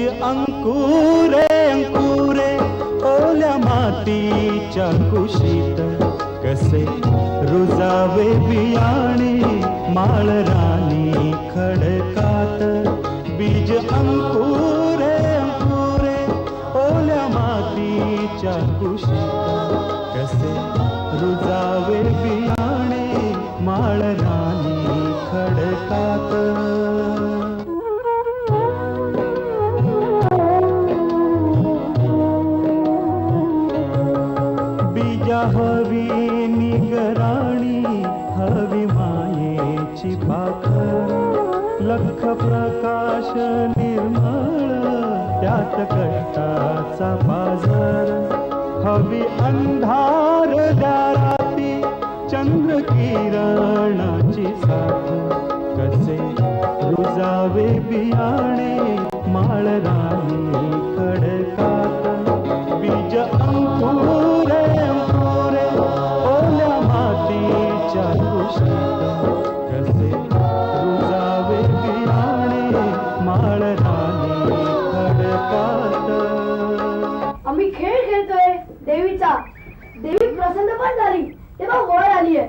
अंकुरे अंकुरे ओल्या मातीच्या कुशीत कसे रुजावे बियाणे माळरानी खडकात बीज अंकुरे अंकुरे ओल्या मातीच्या कुशीत कसे रुजावे बियाणे माळरानी खडकात हवी निगराणी हवी मायेची पाखर लख प्रकाश निर्मळ त्यात कष्टाचा बाजार हवी अंधार दाराती चंद्र किरणाची साथ कसे रुजावे बियाणे माळरानी खडकात बीज अंकुरे कसे रुजावे बियाणे माळरानी खडकात. आम्ही खेळ खेळतोय देवीचा. देवी प्रसन्न पण झाली तेव्हा होळ आलीये.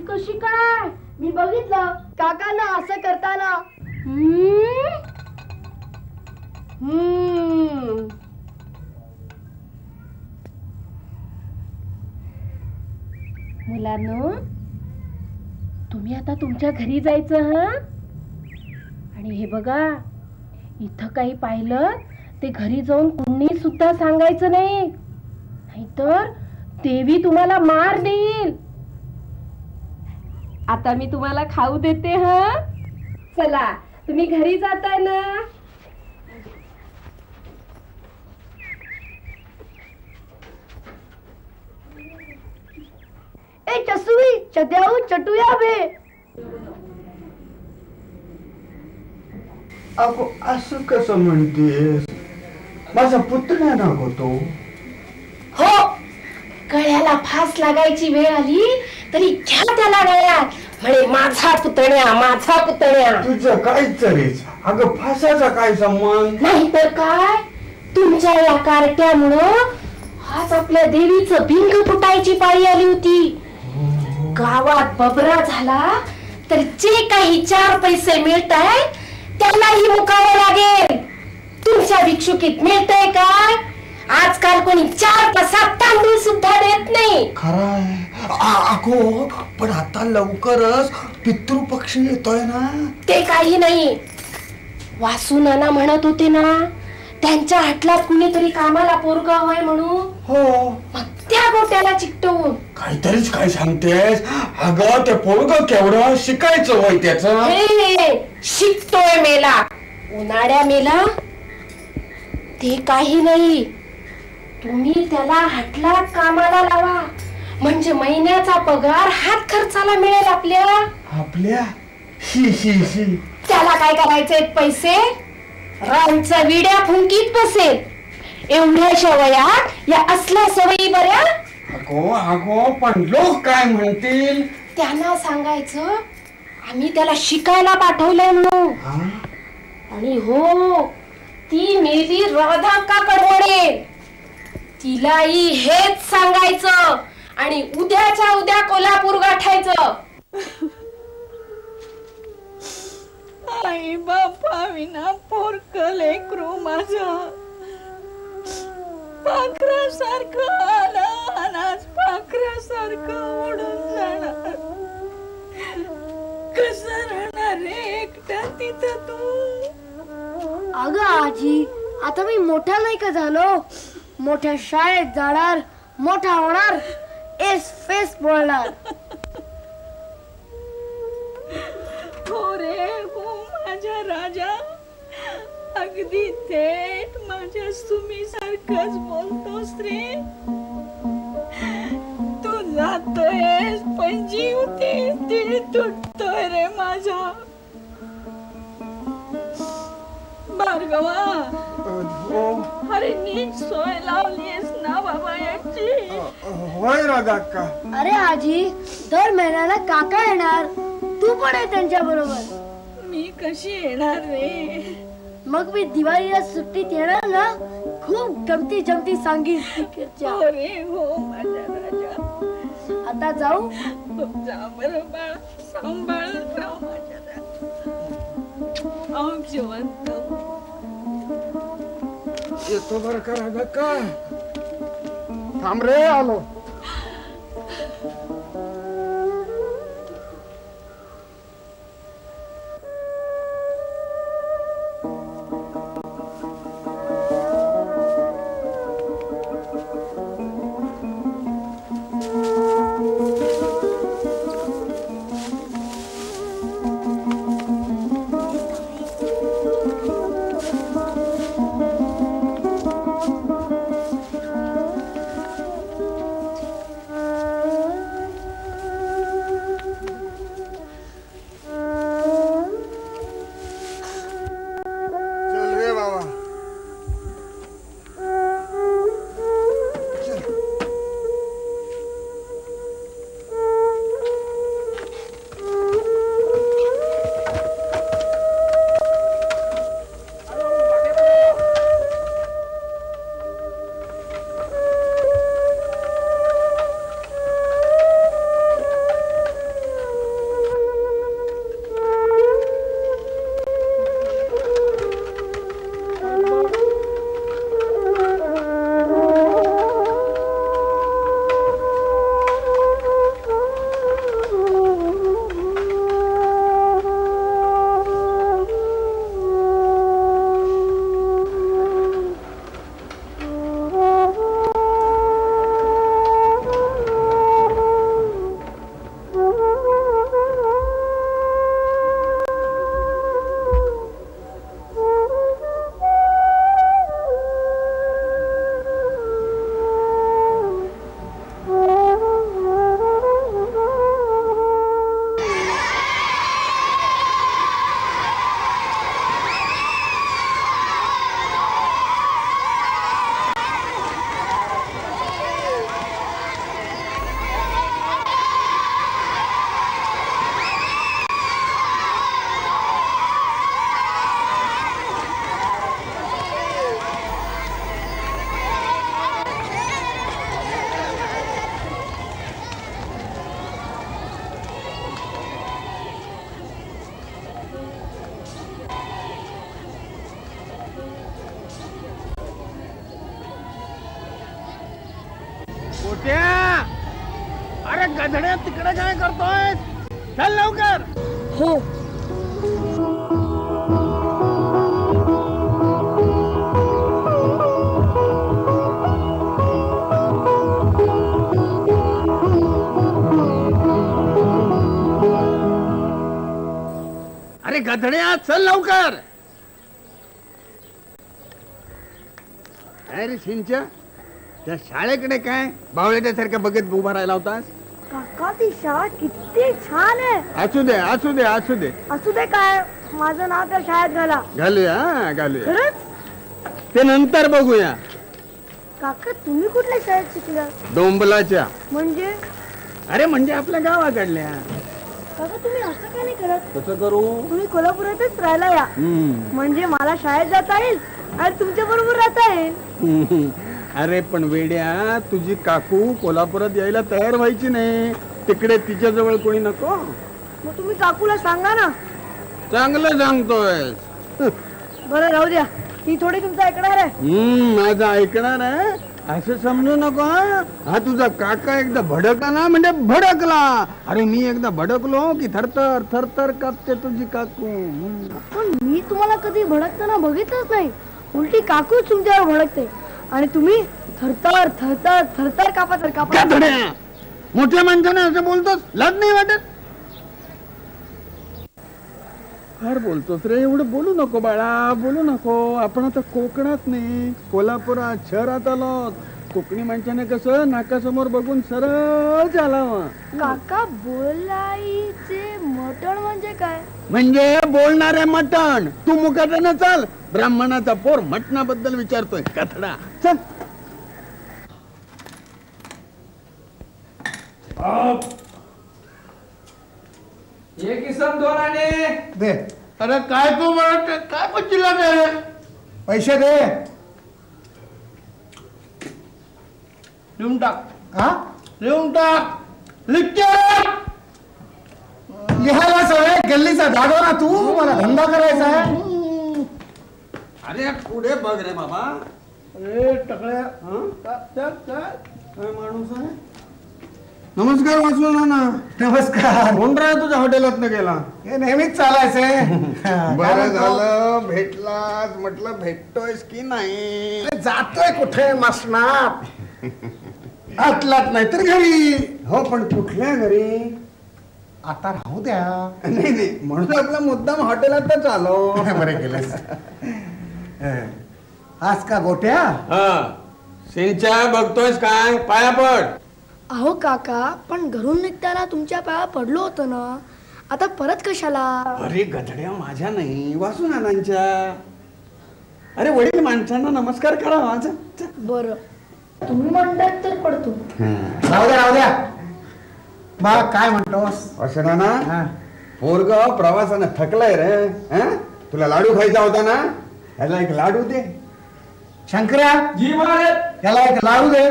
कशी काय? मी बघितलं काकांना असं करताना. मुलांनो, तुम्ही आता तुमच्या घरी जायचं हा. आणि हे बघा, इथं काही पाहिलं ते घरी जाऊन कुणी सुद्धा सांगायचं नाही, नाहीतर देवी तुम्हाला मार देईल. आता मी तुम्हाला खाऊ देते हा. चला, तुम्ही घरी जाताय ना. ए चसुई चद्याऊ चटूया बे. अगो असं कसं म्हणतेस? माझा पुतण्या ना गो तो. हो, गळ्याला फास लागायची वेळ आली तरी घ्या त्याला गळ्यात, म्हणे माझा पुतण्या माझा पुतण्या. तुझं काय तरीच. अगं फासाचा काय संबंध? नाही तर काय, तुमच्या या कार्ट्यामुळं आज आपल्या देवीचं भिंग फुटायची पाळी आली होती. गावात बबरा झाला तर जे काही 4 पैसे मिळताय त्यालाही मुकावं लागेल. तुमच्या भिक्षुकीत मिळतंय काय? आजकाल कोणी 4 पसात तांदूळ सुद्धा देत नाही. खरंय. अगो पण आता लवकरच पितृपक्ष येतोय ना. ते काही नाही. वासू नाना म्हणत होते ना, त्यांच्या हातला कुणीतरी कामाला पोरगा हवंय म्हणून. हो, मग त्या गोट्याला चिकटवून. काहीतरीच काय सांगतेस? अगं ते पोरगं केवढं शिकायचं वय त्याचं. शिकतोय मेला, उन्हाळ्या मेला. ते काही नाही, तुम्ही त्याला हातला कामाला लावा, म्हणजे महिन्याचा पगार हात खर्चाला मिळेल आपल्या. आपल्या ही ही ही. त्याला काय करायचे पैसे? रांचा विड्या फुंकीत बसेल. एवढ्याशा वयात या असल्या सवयी बऱ्या. अगो अगो पण लोक काय म्हणतील? त्यांना सांगायचं आम्ही त्याला शिकायला पाठवलंय म्हणून. आणि हो, ती मेली राधा काकडवडे, तिलाही हेच सांगायचं आणि उद्याच्या उद्या कोल्हापूर गाठायचं. आई बापा विना पोरक लेकरू माझं पाखरासारखं आलं आणि पाखरासारखं उडून जाणार. कसं राहणार रे एकटा तिथं तू? अगं आजी, आता मी मोठा नाही का झालो? मोठ्या शाळेत जाणार, मोठा होणार, एस फेस बोलणार. हो रे हो माझा राजा, अगदी थेट माझ्या सुमी सारखंच बोलतोस रे. तू जातोयस पण जीव तीळ तुटतोय रे माझा. भार्गवा, अरे नीट सोय लावलीस ना बाबा याची? होय राधा का. अरे आजी, दर महिन्याला काका येणार, तू पण आहे त्यांच्या बरोबर. मी कशी येणार रे? मग मी दिवाळीला सुट्टीत येणार ना, खूप गमती जमती सांगीन तिकडच्या. हो रे हो माझ्या राजा. आता जाऊ. जा बरं बाळा, सांभाळत राहा माझ्या राजा. जिवंत येतो बरं का राजा का? थांब रे, आलो. अरे गधड्या, तिकडे काय करतोय? चल लवकर. हो. अरे गधड्या, चल लवकर. काय रे शिंच्या, त्या शाळेकडे काय बावळ्यासारखं बघत उभा राहिला होतास? काका ती शाळा किती छान आहे. असू दे असू दे असू दे असू दे काय, माझं नाव त्या शाळेत घालूया घालूया. खरंच? ते नंतर बघूया. काका तुम्ही कुठल्या शाळेत शिकला? डोंबलाच्या. म्हणजे? अरे म्हणजे आपल्या गावाकडल्या. काका तुम्ही असं काय नाही करत? कसं करू? तुम्ही कोल्हापुरातच राहायला या, म्हणजे मला शाळेत जाता येईल आणि तुमच्या बरोबर राहता येईल. अरे पण वेड्या, तुझी काकू कोल्हापुरात यायला तयार व्हायची नाही. तिकडे तिच्या जवळ कोणी नको? मग तुम्ही काकूला सांगा ना. चांगलं सांगतोय. बरं राहू द्या, ती थोडी तुमचं ऐकणार आहे. माझं ऐकणार आहे असं समजू नको. हा तुझा काका एकदा भडकला ना म्हणजे भडकला. अरे मी एकदा भडकलो की थरथर थरथर कापते तुझी काकू. पण मी तुम्हाला कधी भडकताना बघितलंच नाही. उलटी काकूच तुमच्यावर भडकते आणि तुम्ही थरथर थरथर थरथर कापत. मोठ्या माणसाने असं बोलतोस, लाज नाही वाटत? फार बोलतोस रे. एवढं बोलू नको बाळा, बोलू नको. आपण आता कोकणात नाही, कोल्हापुरात शहरात आलो. कोकणी माणसाने कसं नाकासमोर बघून सरळ चालावं. काका बोलायचे मटण म्हणजे काय? म्हणजे बोलणारे मटण. तू मुखाटानं चाल. ब्राह्मणाचा पोर मटणाबद्दल विचारतोय कथडा. चल. ये किसन दोनाने दे. अरे काय तू म्हणत काय पच्चीला दे पैसे दे लिहून टाक हा लिहून टाक लिहायला सवय गल्लीचा दादो ना तू मला धंदा करायचा आहे अरे पुढे बघ रे बाबा अरे टकळ्या काय माणूस आहे नमस्कार वाचलो ना नमस्कार कोण राह तुझ्या हॉटेलात न गेला हे नेहमीच चालायचंय बरं झालं भेटलास म्हटलं भेटतोयस की नाही जातोय कुठे मसनात आतलात नाही तर घरी हो पण कुठल्या घरी आता राहू द्या नाही नाही म्हणून आपला मुद्दाम हॉटेलात तर चालव बरे केलंस आज का गोट्या सिंचा बघतोयस काय पाया पड अहो काका पण घरून निघताना तुमच्या पाया पडलो होतं ना आता परत कशाला अरे गधड्या माझ्या नाही वासू नानांच्या अरे वडील माणसांना नमस्कार करा माझा बरं तुम्ही म्हणतात तर पडतो राहू द्या बा काय म्हणतोस असं ना पोरग प्रवासानं थकलाय रे तुला लाडू खायचा होता ना ह्याला एक लाडू दे शंकर्या जी ह्याला एक लाडू दे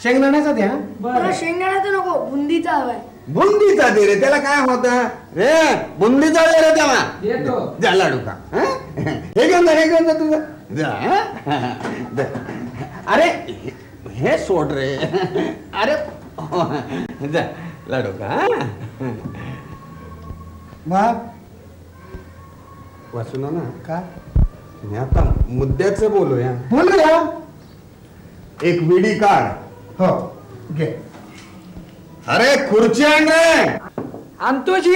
शेंगदाण्याचा द्या बरं शेंगदाण्याचं नको बुंदीचा हवाय बुंदीचा दे रे त्याला काय होत रे बुंदीचा दे रे त्याला द्या लाडू का हे घेऊन जा तुझं द्या अरे हे सोड रे अरे जा लाडू का वाचू ना का आता मुद्द्याचं बोलूया एक विडी काढ हो घे अरे खुर्ची आण रे आणतो जी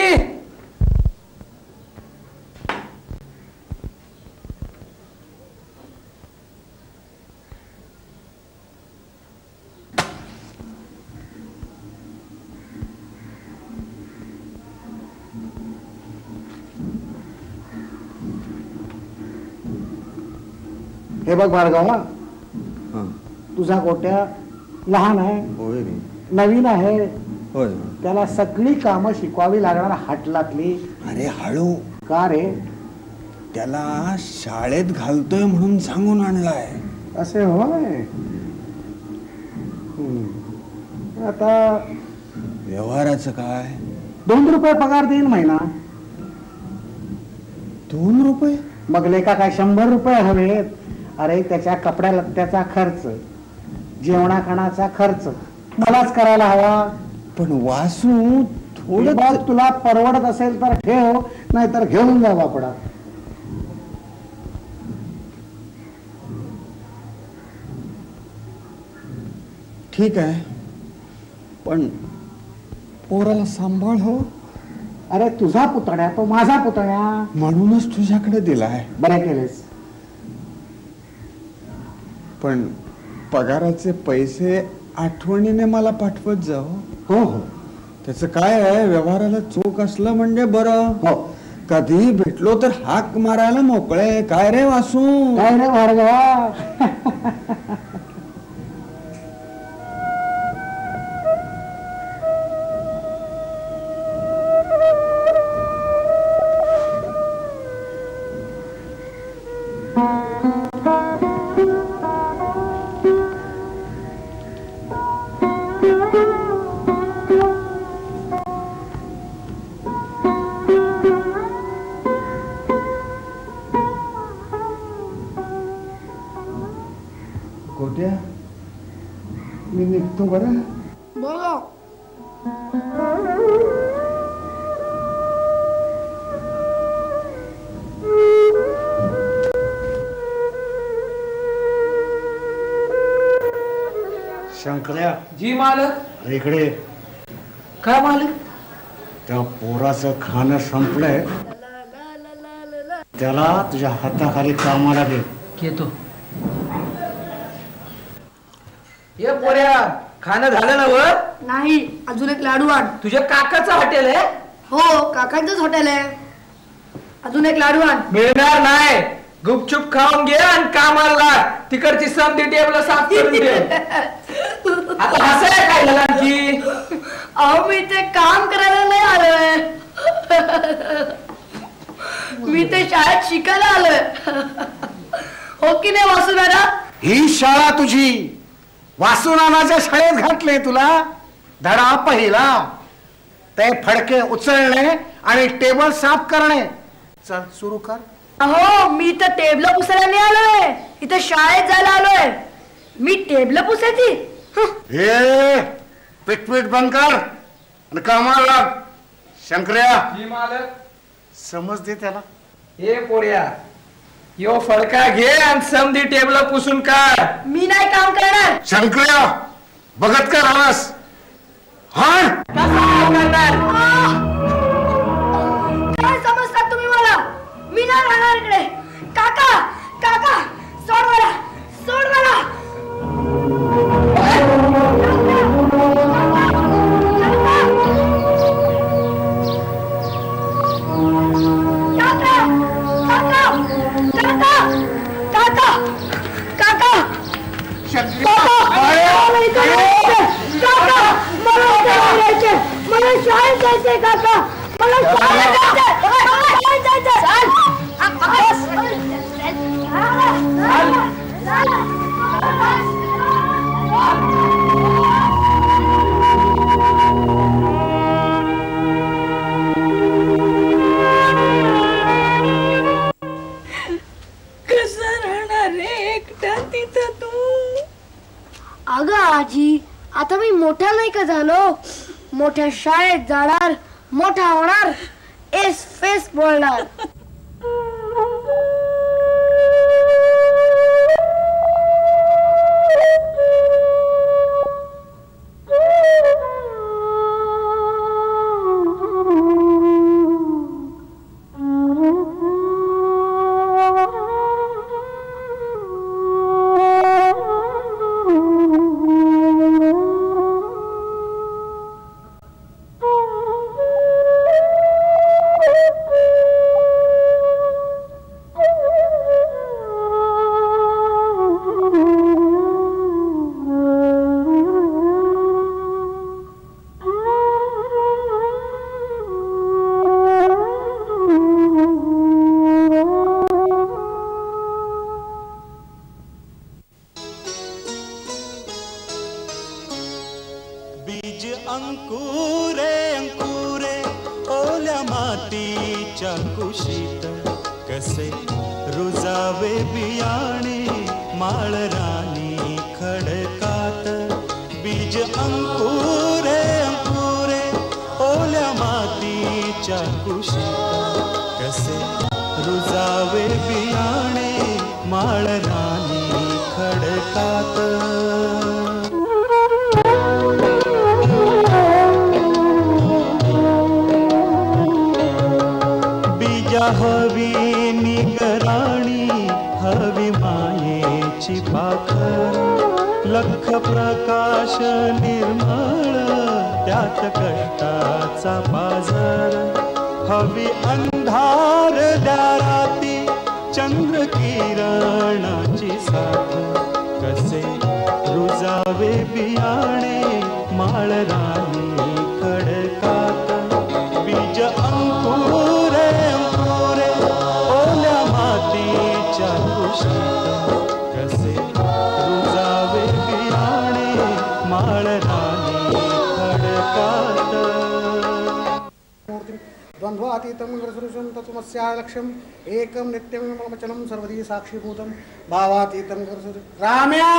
हे बघ भार्गव तुझा गोट्या लहान आहे नवीन आहे त्याला सगळी कामं शिकवावी लागणार हाटलातली अरे हळू का रे त्याला शाळेत घालतोय म्हणून सांगून आणलाय असे होय आता व्यवहाराचं काय 2 रुपये पगार देईन महिना 2 रुपये मग लेका काय 100 रुपये हवेत अरे त्याच्या कपड्या लत्त्याचा खर्च जेवणा खाण्याचा खर्च मलाच करायला हवा पण वासू थोडं तुला परवडत असेल तर ठेव नाहीतर घेऊन जा बापडा ठीक आहे पण पोराला सांभाळ हो अरे तुझा पुतण्या तो माझा पुतण्या म्हणूनच तुझ्याकडे दिलाय बरं केलेस पण पगाराचे पैसे आठवणीने मला पाठवत जाऊ हो हो त्याचं काय आहे व्यवहाराला चोख असलं म्हणजे बरं हो कधी भेटलो तर हाक मारायला मोकळे काय रे वासू काय रे भार्गवा मी निघतो बरं बघा शंकर्या जी मालक इकडे काय मालक त्या पोराचं खाणं संपलंय त्याला तुझ्या हाताखाली कामाला घे घेतो ये पोऱ्या खाणं झालं ना वर नाही अजून एक लाडू आण तुझ्या काकाचं हॉटेल आहे हो काकांचंच हॉटेल आहे अजून एक लाडू आण मिळणार नाही गुपचूप खाऊन घे आणि कामाला लाग तिकडची समधी टेबल साफ करून दे आता हसाय काय झालं आणखी अहो मी ते काम करायला नाही आलोय मी ते शाळेत शिकायला आलोय. हो की नाही वासुदादा? ही शाळा तुझी वासुनानाच्या शाळेत घातले तुला. धडा पहिला ते फडके उचलणे आणि टेबल साफ करणे. चल सुरू कर. अहो मी तर टेबल पुसायला नाही आलोय, इथं शाळेत जायला आलोय. मी टेबल पुसायची? हे पिटपीट बंद कर आणि कामाला लाग. शंकर्या जी मालक. समज दे त्याला. हे पोऱ्या यो फडका घे आणि समधी टेबल पुसून काढ. मी नाही काम करणार. शंकर्या बघत का राहस? हा करणार. काय समजतात तुम्ही मला? मी नाही राहणार इकडे. काका काका सोड मला, सोड मला. मला शाळेत जायचंय काका, मला शाळेत कसं राहणार रे एकटा तिथं तू? अगं आजी, आता मी मोठा नाही का झालो? मोठ्या शाळेत जाणार, मोठा होणार, एस फेस बोलणार. बीज अंकुरे अंकुरे ओल्या मातीच्या कुशीत, कसे रुजावे बियाणे माळरानी खडकात. बीज अंकुरे अंकुरे ओल्या मातीच्या कुशीत, कसे रुजावे बियाणे माळरानी खडकात. हवी निगराणी हवी मायेची पाखर, लख प्रकाश निर्मळ त्यात कष्टाचा पाझर. हवी अंधार द्या राती चंद्र किरणाची साथ, कसे रुजावे बियाणे माळरानी खडकात. बीज अंकुरे अंकुरे ओल्या मातीच्या कुशीत, कसे रुजावे बियाणे माळरानी खडकात. द्वंद्वातीतं गुरुसुरुषं तत्त्वमस्या लक्ष्यम् एकं नित्यं सर्वदी साक्षीभूतं भावातीतं गुरुसुरु. राम्या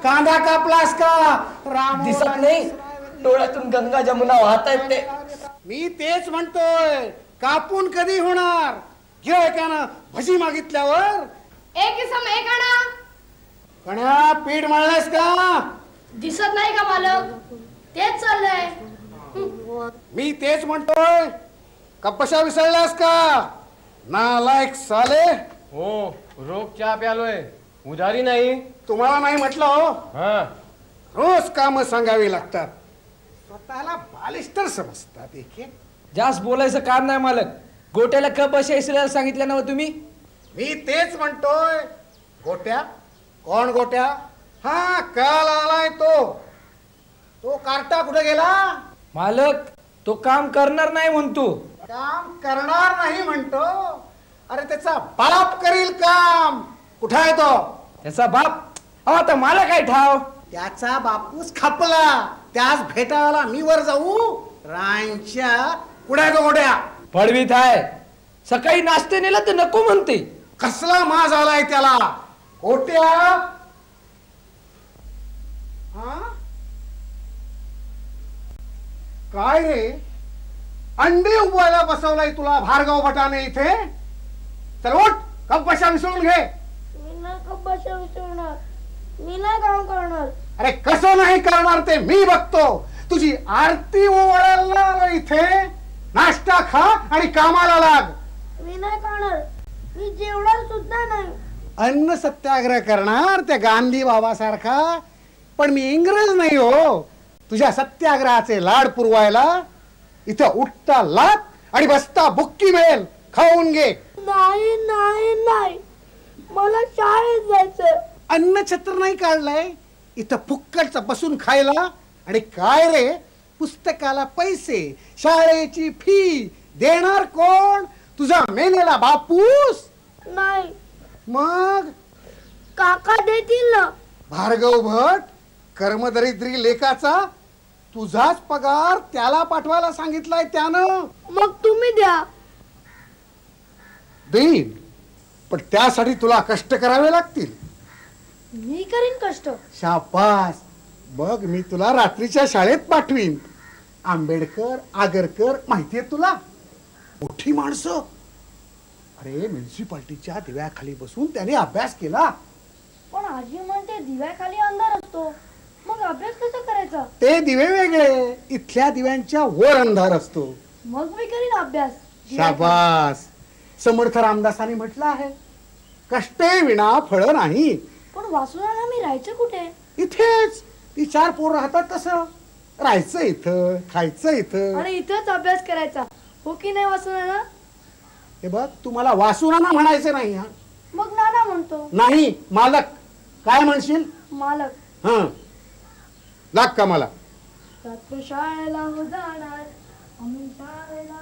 कांदा कापलास का? राम दिसत नाही, डोळ्यातून गंगा जमुना वाहतायत ते. मी तेच म्हणतोय, कापून कधी होणार? गिऱ्हाईकानं भजी मागितल्यावर एक इसम एक आणा. कण्या पीठ मळलास का? दिसत नाही का मालक? तेच चाललंय. मी तेच म्हणतोय, कपशा विसरलास का? नालायक साले. हो, रोग चहा प्यालोय, उधारी नाही. तुम्हाला नाही म्हटलं हो? हा, रोज काम सांगावी लागतात. स्वतःला बालिस्टर समजतात. एक जास्त बोलायचं काम नाही मालक. गोट्याला कप बसायला सांगितलं ना तुम्ही? मी तेच म्हणतोय. गोट्या? कोण गोट्या? हा, काल आलाय तो कार्टा कुठे गेला? मालक तो काम करणार नाही म्हणतो. काम करणार नाही म्हणतो. अरे त्याचा बाप करील काम. कुठं आहे तो? त्याचा बाप आता मला काय ठाव. त्याचा बापूस खापला. त्याच भेटायला मी वर जाऊ. रांच्या कुठे आहे तो गोड्या? पडवीत आहे. सकाळी नाश्ते नेला तर नको म्हणते. कसला माज आलाय त्याला. ओट्या हा काय रे अंडे उभवायला बसवलाय तुला भार्गव भटाने इथे. चल उठ कप बशा विसरून घे. मी ना कप बशा विसरणार. मी नाही काम करणार. अरे कसं नाही करणार ते मी बघतो. तुझी आरती ओवाळायला आलो इथे. नाश्ता खा आणि कामाला लाग. मी नाही करणार. मी जेवणार सुद्धा नाही. अन्न सत्याग्रह करणार त्या गांधी बाबासारखा. पण मी इंग्रज नाही हो तुझ्या सत्याग्रहाचे लाड पुरवायला. इथं उठता लात आणि बसता बुक्की मिळेल. खाऊन घे. नाही नाही नाही मला शाळेत जायचं. अन्न छत्र नाही काढलंय इथं फुक्कटच बसून खायला. आणि काय रे पुस्तकाला पैसे शाळेची फी देणार कोण? तुझा मेलेला बापूस. नाही मग काका देतील ना. भार्गव भट कर्मदरिद्री लेखाचा तुझाच पगार त्याला पाठवायला सांगितलाय त्यानं. मग तुम्ही द्या. देईन पण त्यासाठी तुला कष्ट करावे लागतील. मी करीन कष्ट. शाबास. बघ मी तुला रात्रीच्या शाळेत पाठवीन. आंबेडकर आगरकर माहितीये तुला? मोठी माणसं. अरे म्युन्सिपाल्टीच्या दिव्याखाली बसून त्याने अभ्यास केला. पण आजी म्हणते दिव्याखाली अंधार असतो. मग अभ्यास कसा करायचा? ते दिवे वेगळे. इथल्या दिव्यांच्या वर अंधार असतो. मग मी करीन अभ्यास. शाबास. समर्थ रामदासांनी म्हटलं आहे कष्टे विना फळ नाही. पण वासुदाला मी राहायचं कुठे? इथेच. ती 4 पोरं राहतात तसं राहायचं इथं खायचं इथं. आणि इथंच अभ्यास करायचा हो की नाही वासुदाला? हे बघ तुम्हाला वासुनाना म्हणायचं नाही. हा मग नाना म्हणतो. नाही मालक. काय म्हणशील? मालक. हा लाग का मला? रात्र शाळेला हो जाणार. आम्ही शाळेला